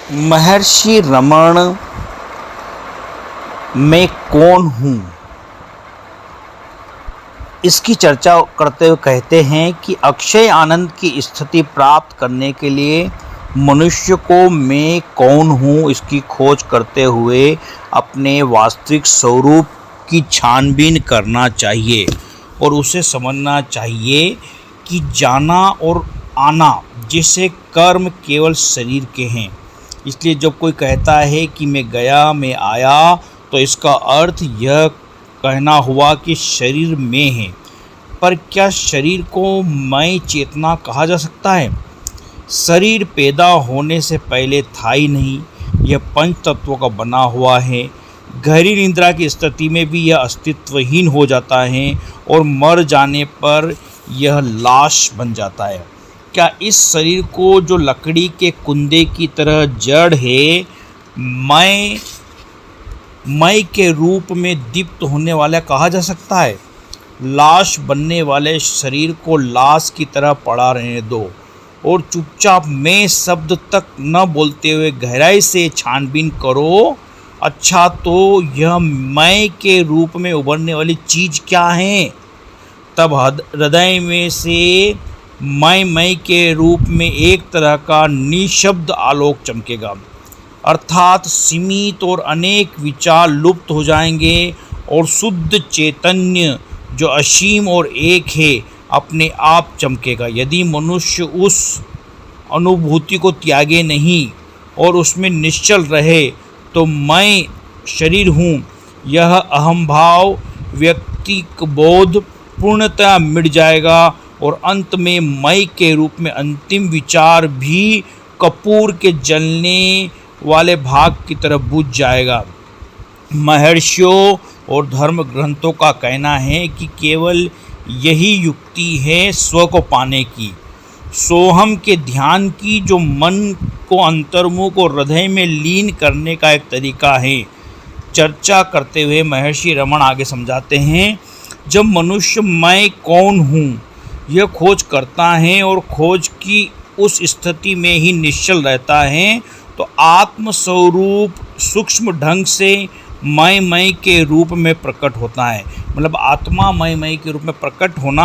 महर्षि रमण मैं कौन हूँ, इसकी चर्चा करते हुए कहते हैं कि अक्षय आनंद की स्थिति प्राप्त करने के लिए मनुष्य को मैं कौन हूँ इसकी खोज करते हुए अपने वास्तविक स्वरूप की छानबीन करना चाहिए और उसे समझना चाहिए कि जाना और आना जैसे कर्म केवल शरीर के हैं। इसलिए जब कोई कहता है कि मैं गया मैं आया, तो इसका अर्थ यह कहना हुआ कि शरीर में है। पर क्या शरीर को मैं चेतना कहा जा सकता है? शरीर पैदा होने से पहले था ही नहीं, यह पंच तत्वों का बना हुआ है। गहरी निद्रा की स्थिति में भी यह अस्तित्वहीन हो जाता है और मर जाने पर यह लाश बन जाता है। क्या इस शरीर को जो लकड़ी के कुंदे की तरह जड़ है, मैं के रूप में दीप्त होने वाला कहा जा सकता है? लाश बनने वाले शरीर को लाश की तरह पड़ा रहने दो और चुपचाप मैं शब्द तक न बोलते हुए गहराई से छानबीन करो। अच्छा, तो यह मैं के रूप में उभरने वाली चीज़ क्या है? तब हृदय में से मैं के रूप में एक तरह का निशब्द आलोक चमकेगा, अर्थात सीमित और अनेक विचार लुप्त हो जाएंगे और शुद्ध चैतन्य जो असीम और एक है अपने आप चमकेगा। यदि मनुष्य उस अनुभूति को त्यागे नहीं और उसमें निश्चल रहे, तो मैं शरीर हूँ यह अहंभाव व्यक्तिक बोध पूर्णतः मिट जाएगा और अंत में मैं के रूप में अंतिम विचार भी कपूर के जलने वाले भाग की तरफ बुझ जाएगा। महर्षियों और धर्म ग्रंथों का कहना है कि केवल यही युक्ति है स्व को पाने की, सोहम के ध्यान की, जो मन को अंतर्मुख और हृदय में लीन करने का एक तरीका है। चर्चा करते हुए महर्षि रमण आगे समझाते हैं, जब मनुष्य मैं कौन हूँ यह खोज करता है और खोज की उस स्थिति में ही निश्चल रहता है, तो आत्म स्वरूप सूक्ष्म ढंग से मैं के रूप में प्रकट होता है। मतलब आत्मा मैं के रूप में प्रकट होना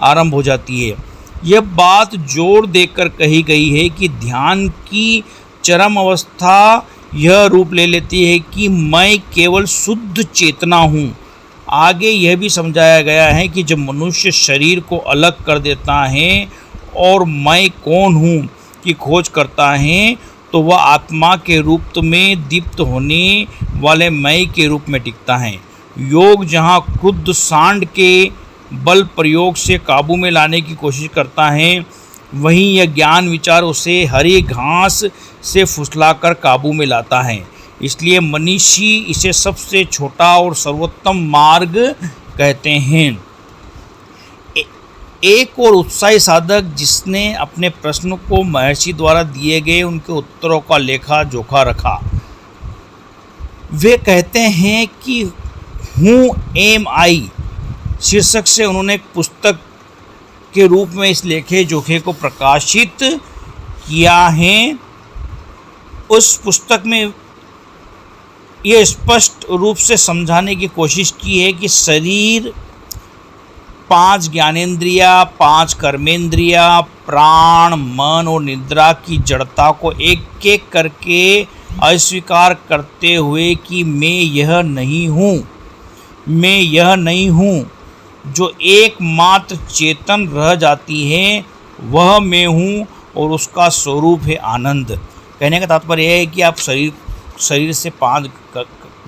आरंभ हो जाती है। यह बात जोर देकर कही गई है कि ध्यान की चरम अवस्था यह रूप ले लेती है कि मैं केवल शुद्ध चेतना हूँ। आगे यह भी समझाया गया है कि जब मनुष्य शरीर को अलग कर देता है और मैं कौन हूँ की खोज करता है, तो वह आत्मा के रूप में दीप्त होने वाले मैं के रूप में टिकता है। योग जहाँ क्रुद्ध सांड के बल प्रयोग से काबू में लाने की कोशिश करता है, वहीं यह ज्ञान विचार उसे हरी घास से फुसलाकर काबू में लाता है। इसलिए मनीषी इसे सबसे छोटा और सर्वोत्तम मार्ग कहते हैं। एक और उत्साही साधक जिसने अपने प्रश्न को महर्षि द्वारा दिए गए उनके उत्तरों का लेखा जोखा रखा, वे कहते हैं कि हूँ एम आई शीर्षक से उन्होंने एक पुस्तक के रूप में इस लेखे जोखे को प्रकाशित किया है। उस पुस्तक में यह स्पष्ट रूप से समझाने की कोशिश की है कि शरीर, 5 ज्ञानेंद्रिया, 5 कर्मेंद्रिया, प्राण, मन और निद्रा की जड़ता को एक एक करके अस्वीकार करते हुए कि मैं यह नहीं हूँ, जो एकमात्र चेतन रह जाती है वह मैं हूँ और उसका स्वरूप है आनंद। कहने का तात्पर्य यह है कि आप शरीर से 5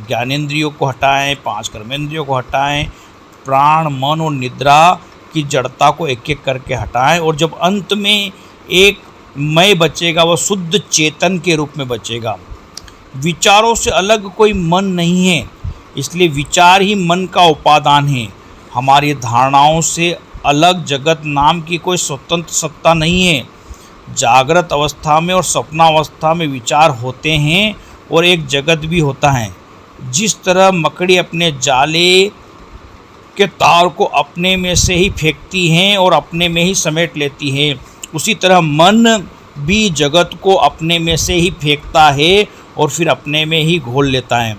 ज्ञानेंद्रियों को हटाएं, 5 कर्मेंद्रियों को हटाएं, प्राण, मन और निद्रा की जड़ता को एक एक करके हटाएं, और जब अंत में एक मैं बचेगा वह शुद्ध चेतन के रूप में बचेगा। विचारों से अलग कोई मन नहीं है, इसलिए विचार ही मन का उपादान है। हमारी धारणाओं से अलग जगत नाम की कोई स्वतंत्र सत्ता नहीं है। जागृत अवस्था में और स्वप्नावस्था में विचार होते हैं और एक जगत भी होता है। जिस तरह मकड़ी अपने जाले के तार को अपने में से ही फेंकती हैं और अपने में ही समेट लेती है, उसी तरह मन भी जगत को अपने में से ही फेंकता है और फिर अपने में ही घोल लेता है।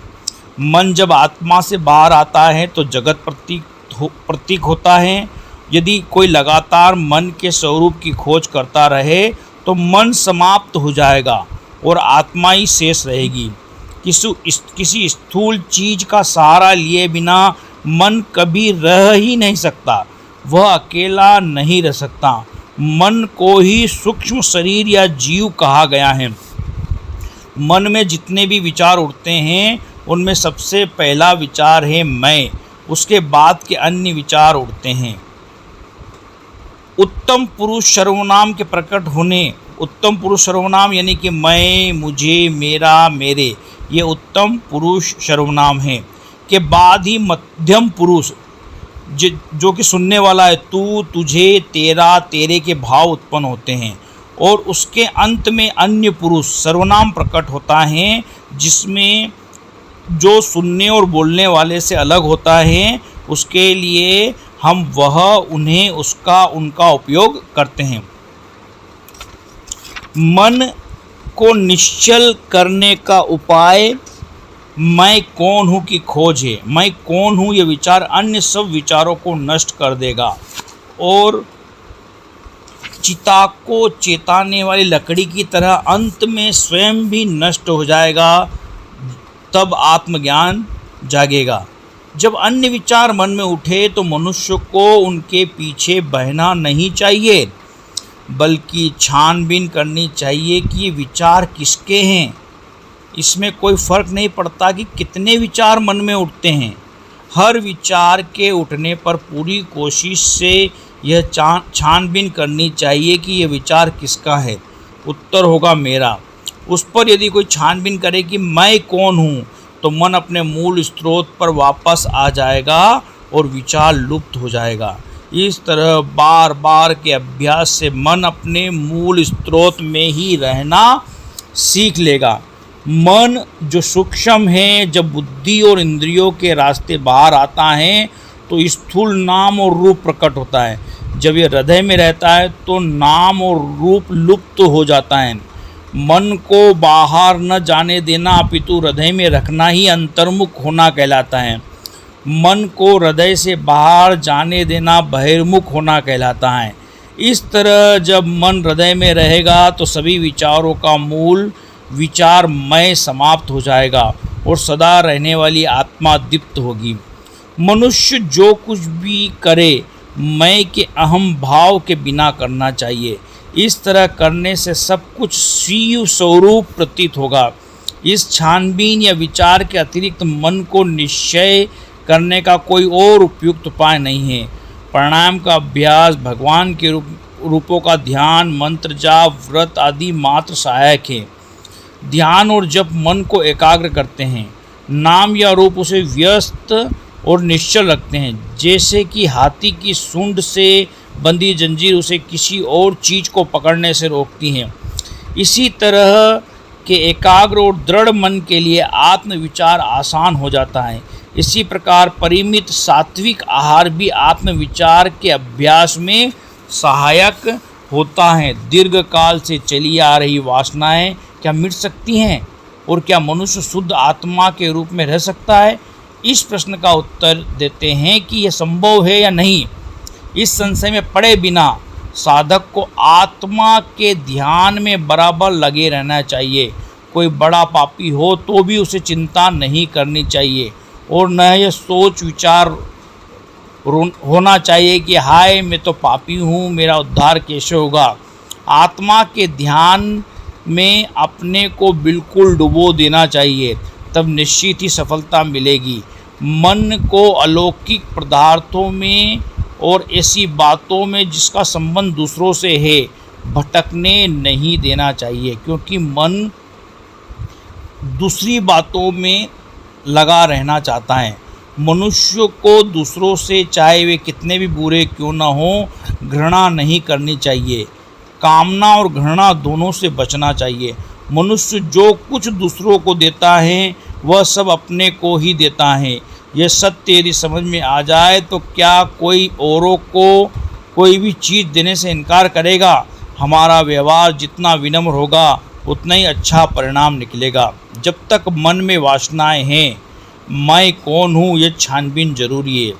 मन जब आत्मा से बाहर आता है तो जगत प्रतीक होता है। यदि कोई लगातार मन के स्वरूप की खोज करता रहे तो मन समाप्त हो जाएगा और आत्मा ही शेष रहेगी। किसी स्थूल चीज का सहारा लिए बिना मन कभी रह ही नहीं सकता, वह अकेला नहीं रह सकता। मन को ही सूक्ष्म शरीर या जीव कहा गया है। मन में जितने भी विचार उठते हैं उनमें सबसे पहला विचार है मैं, उसके बाद के अन्य विचार उठते हैं। उत्तम पुरुष सर्वनाम के प्रकट होने, उत्तम पुरुष सर्वनाम यानी कि मैं, मुझे, मेरा, मेरे, ये उत्तम पुरुष सर्वनाम है के बाद ही मध्यम पुरुष जो कि सुनने वाला है, तू, तुझे, तेरा, तेरे के भाव उत्पन्न होते हैं और उसके अंत में अन्य पुरुष सर्वनाम प्रकट होता है, जिसमें जो सुनने और बोलने वाले से अलग होता है उसके लिए हम वह, उन्हें, उसका, उनका उपयोग करते हैं। मन को निश्चल करने का उपाय मैं कौन हूँ की खोज है। मैं कौन हूँ ये विचार अन्य सब विचारों को नष्ट कर देगा और चिता को चेताने वाली लकड़ी की तरह अंत में स्वयं भी नष्ट हो जाएगा। तब आत्मज्ञान जागेगा। जब अन्य विचार मन में उठे तो मनुष्य को उनके पीछे बहना नहीं चाहिए, बल्कि छानबीन करनी चाहिए कि ये विचार किसके हैं। इसमें कोई फर्क नहीं पड़ता कि कितने विचार मन में उठते हैं। हर विचार के उठने पर पूरी कोशिश से यह छानबीन करनी चाहिए कि यह विचार किसका है। उत्तर होगा मेरा। उस पर यदि कोई छानबीन करे कि मैं कौन हूँ तो मन अपने मूल स्रोत पर वापस आ जाएगा और विचार लुप्त हो जाएगा। इस तरह बार बार के अभ्यास से मन अपने मूल स्रोत में ही रहना सीख लेगा। मन जो सूक्ष्म है, जब बुद्धि और इंद्रियों के रास्ते बाहर आता है तो स्थूल नाम और रूप प्रकट होता है। जब यह हृदय में रहता है तो नाम और रूप लुप्त हो जाता है। मन को बाहर न जाने देना अपितु हृदय में रखना ही अंतर्मुख होना कहलाता है। मन को हृदय से बाहर जाने देना बहिर्मुख होना कहलाता है। इस तरह जब मन हृदय में रहेगा तो सभी विचारों का मूल विचार मैं समाप्त हो जाएगा और सदा रहने वाली आत्मा दीप्त होगी। मनुष्य जो कुछ भी करे मैं के अहम भाव के बिना करना चाहिए। इस तरह करने से सब कुछ स्वीय स्वरूप प्रतीत होगा। इस छानबीन या विचार के अतिरिक्त मन को निश्चय करने का कोई और उपयुक्त उपाय नहीं है। प्राणायाम का अभ्यास, भगवान के रूपों का ध्यान, मंत्र जाप, व्रत आदि मात्र सहायक है। ध्यान और जप मन को एकाग्र करते हैं। नाम या रूप उसे व्यस्त और निश्चल रखते हैं। जैसे कि हाथी की सूंड से बंधी जंजीर उसे किसी और चीज़ को पकड़ने से रोकती है, इसी तरह के एकाग्र और दृढ़ मन के लिए आत्मविचार आसान हो जाता है। इसी प्रकार परिमित सात्विक आहार भी आत्मविचार के अभ्यास में सहायक होता है। दीर्घ काल से चली आ रही वासनाएं क्या मिट सकती हैं और क्या मनुष्य शुद्ध आत्मा के रूप में रह सकता है? इस प्रश्न का उत्तर देते हैं कि यह संभव है या नहीं। इस संशय में पड़े बिना साधक को आत्मा के ध्यान में बराबर लगे रहना चाहिए। कोई बड़ा पापी हो तो भी उसे चिंता नहीं करनी चाहिए और न यह सोच विचार होना चाहिए कि हाय मैं तो पापी हूँ, मेरा उद्धार कैसे होगा। आत्मा के ध्यान में अपने को बिल्कुल डुबो देना चाहिए, तब निश्चित ही सफलता मिलेगी। मन को अलौकिक पदार्थों में और ऐसी बातों में जिसका संबंध दूसरों से है भटकने नहीं देना चाहिए, क्योंकि मन दूसरी बातों में लगा रहना चाहता है। मनुष्य को दूसरों से, चाहे वे कितने भी बुरे क्यों न हों, घृणा नहीं करनी चाहिए। कामना और घृणा दोनों से बचना चाहिए। मनुष्य जो कुछ दूसरों को देता है वह सब अपने को ही देता है। यह सत्य यदि समझ में आ जाए तो क्या कोई औरों को कोई भी चीज़ देने से इनकार करेगा? हमारा व्यवहार जितना विनम्र होगा उतना ही अच्छा परिणाम निकलेगा। जब तक मन में वासनाएं हैं, मैं कौन हूँ ये छानबीन जरूरी है।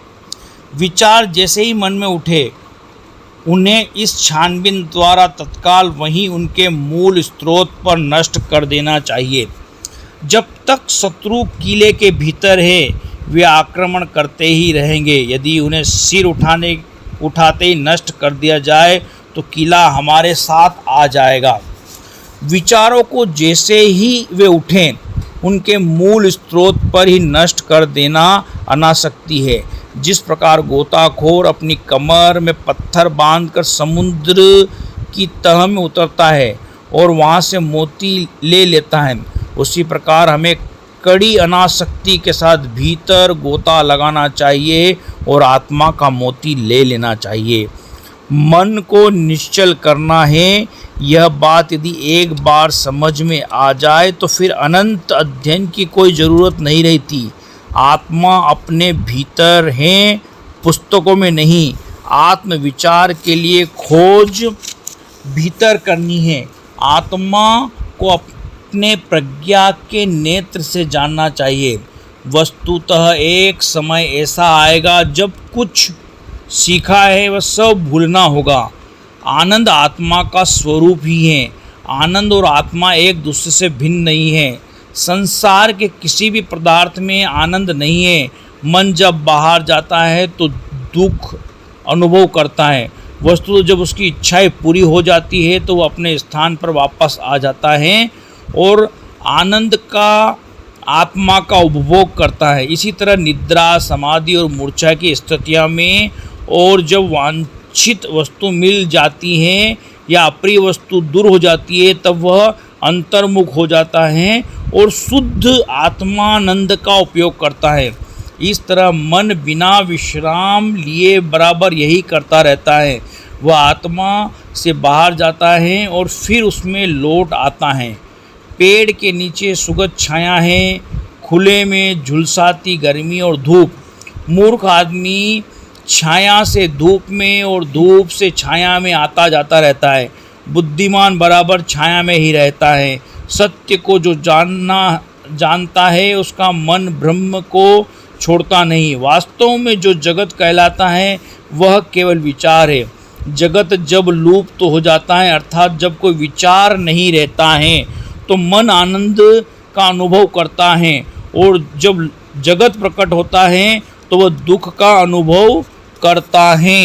विचार जैसे ही मन में उठे उन्हें इस छानबीन द्वारा तत्काल वहीं उनके मूल स्रोत पर नष्ट कर देना चाहिए। जब तक शत्रु किले के भीतर है वे आक्रमण करते ही रहेंगे। यदि उन्हें सिर उठाते ही नष्ट कर दिया जाए तो किला हमारे साथ आ जाएगा। विचारों को जैसे ही वे उठें उनके मूल स्रोत पर ही नष्ट कर देना अनासक्ति है। जिस प्रकार गोताखोर अपनी कमर में पत्थर बांधकर समुद्र की तह में उतरता है और वहां से मोती ले लेता है, उसी प्रकार हमें कड़ी अनासक्ति के साथ भीतर गोता लगाना चाहिए और आत्मा का मोती ले लेना चाहिए। मन को निश्चल करना है। यह बात यदि एक बार समझ में आ जाए तो फिर अनंत अध्ययन की कोई ज़रूरत नहीं रहती। आत्मा अपने भीतर है, पुस्तकों में नहीं। आत्म विचार के लिए खोज भीतर करनी है। आत्मा को अपने प्रज्ञा के नेत्र से जानना चाहिए। वस्तुतः एक समय ऐसा आएगा जब कुछ सीखा है वह सब भूलना होगा। आनंद आत्मा का स्वरूप ही है। आनंद और आत्मा एक दूसरे से भिन्न नहीं है। संसार के किसी भी पदार्थ में आनंद नहीं है। मन जब बाहर जाता है तो दुख अनुभव करता है। वस्तु जब उसकी इच्छाएं पूरी हो जाती है तो वह अपने स्थान पर वापस आ जाता है और आनंद का आत्मा का उपभोग करता है। इसी तरह निद्रा, समाधि और मूर्छा की स्थितियों में और जब वांछित वस्तु मिल जाती है या अप्रिय वस्तु दूर हो जाती है तब वह अंतर्मुख हो जाता है और शुद्ध आत्मानंद का उपयोग करता है। इस तरह मन बिना विश्राम लिए बराबर यही करता रहता है। वह आत्मा से बाहर जाता है और फिर उसमें लौट आता है। पेड़ के नीचे सुगध छाया है, खुले में झुलसाती गर्मी और धूप। मूर्ख आदमी छाया से धूप में और धूप से छाया में आता जाता रहता है। बुद्धिमान बराबर छाया में ही रहता है। सत्य को जो जानता है उसका मन ब्रह्म को छोड़ता नहीं। वास्तव में जो जगत कहलाता है वह केवल विचार है। जगत जब लुप्त हो जाता है अर्थात जब कोई विचार नहीं रहता है तो मन आनंद का अनुभव करता है और जब जगत प्रकट होता है तो वह दुख का अनुभव करता है।